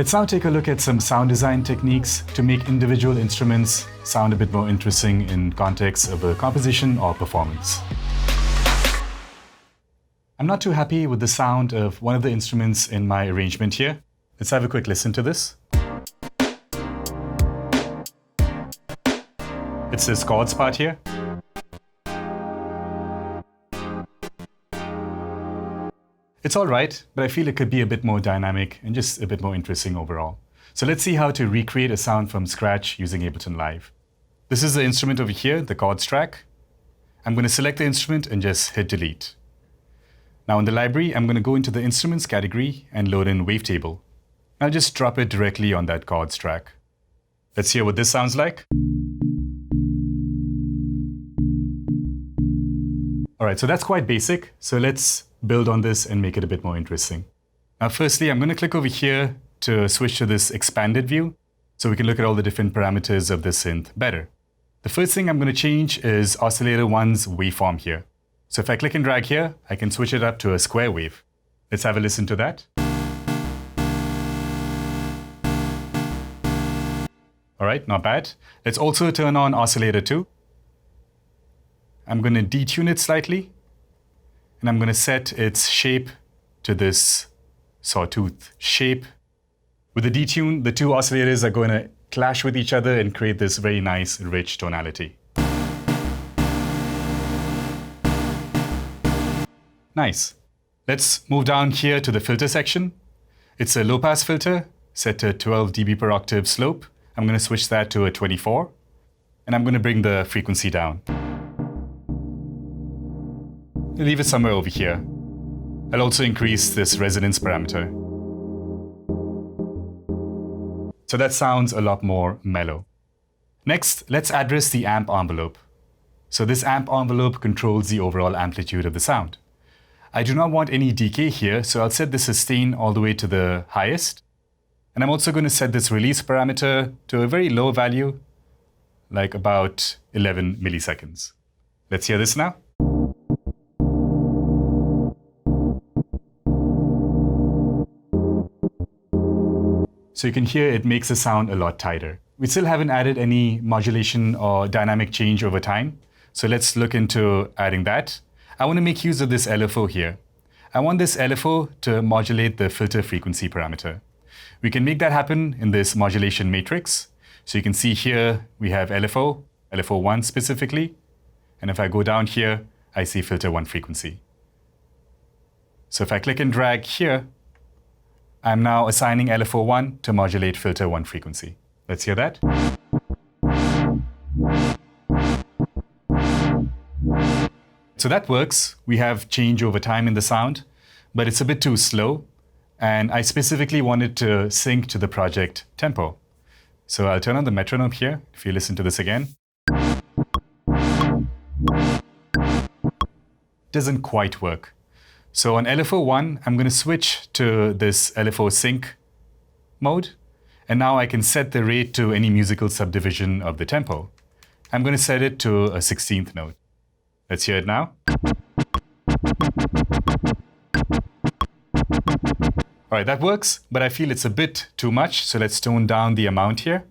Let's now take a look at some sound design techniques to make individual instruments sound a bit more interesting in context of a composition or performance. I'm not too happy with the sound of one of the instruments in my arrangement here. Let's have a quick listen to this. It's this chords part here. It's all right, but I feel it could be a bit more dynamic and just a bit more interesting overall. So let's see how to recreate a sound from scratch using Ableton Live. This is the instrument over here, the chords track. I'm going to select the instrument and just hit delete. Now in the library, I'm going to go into the instruments category and load in wavetable. I'll just drop it directly on that chords track. Let's hear what this sounds like. All right, so that's quite basic. So let's build on this and make it a bit more interesting. Now, firstly, I'm going to click over here to switch to this expanded view so we can look at all the different parameters of the synth better. The first thing I'm going to change is oscillator 1's waveform here. So if I click and drag here, I can switch it up to a square wave. Let's have a listen to that. All right, not bad. Let's also turn on oscillator 2. I'm going to detune it slightly, and I'm going to set its shape to this sawtooth shape. With the detune, the two oscillators are going to clash with each other and create this very nice, rich tonality. Nice. Let's move down here to the filter section. It's a low-pass filter set to 12 dB per octave slope. I'm going to switch that to a 24, and I'm going to bring the frequency down. I'll leave it somewhere over here. I'll also increase this resonance parameter. So that sounds a lot more mellow. Next, let's address the amp envelope. So this amp envelope controls the overall amplitude of the sound. I do not want any decay here, so I'll set the sustain all the way to the highest. And I'm also going to set this release parameter to a very low value, like about 11 milliseconds. Let's hear this now. So you can hear it makes the sound a lot tighter. We still haven't added any modulation or dynamic change over time. So let's look into adding that. I want to make use of this LFO here. I want this LFO to modulate the filter frequency parameter. We can make that happen in this modulation matrix. So you can see here we have LFO, LFO1 specifically. And if I go down here, I see filter 1 frequency. So if I click and drag here, I'm now assigning LFO1 to modulate filter 1 frequency. Let's hear that. So that works. We have change over time in the sound, but it's a bit too slow. And I specifically wanted to sync to the project tempo. So I'll turn on the metronome here, if you listen to this again. Doesn't quite work. So on LFO1, I'm going to switch to this LFO sync mode. And now I can set the rate to any musical subdivision of the tempo. I'm going to set it to a 16th note. Let's hear it now. All right, that works, but I feel it's a bit too much, so let's tone down the amount here.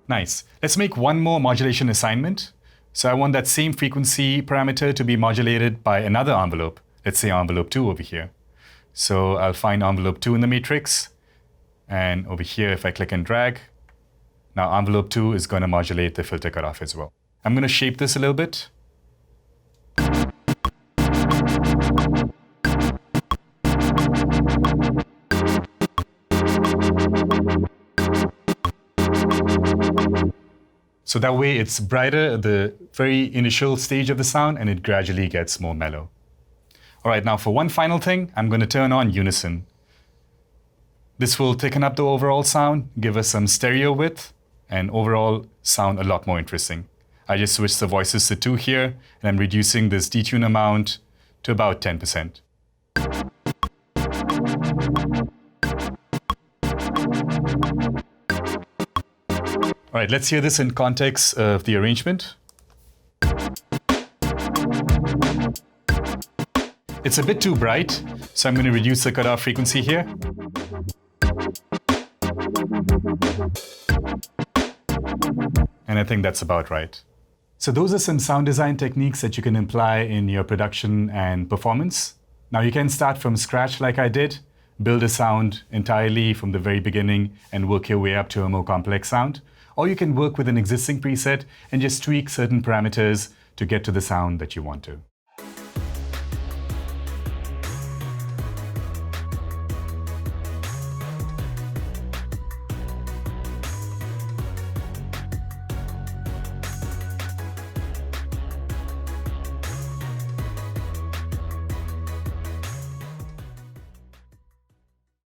Nice. Let's make one more modulation assignment. So I want that same frequency parameter to be modulated by another envelope. Let's say envelope 2 over here. So I'll find envelope 2 in the matrix. And over here, if I click and drag, now envelope 2 is going to modulate the filter cutoff as well. I'm going to shape this a little bit. So that way it's brighter at the very initial stage of the sound and it gradually gets more mellow. All right, now for one final thing, I'm going to turn on unison. This will thicken up the overall sound, give us some stereo width, and overall sound a lot more interesting. I just switched the voices to 2 here, and I'm reducing this detune amount to about 10%. All right, let's hear this in context of the arrangement. It's a bit too bright, so I'm going to reduce the cutoff frequency here. And I think that's about right. So those are some sound design techniques that you can apply in your production and performance. Now you can start from scratch like I did, build a sound entirely from the very beginning and work your way up to a more complex sound. Or you can work with an existing preset and just tweak certain parameters to get to the sound that you want to.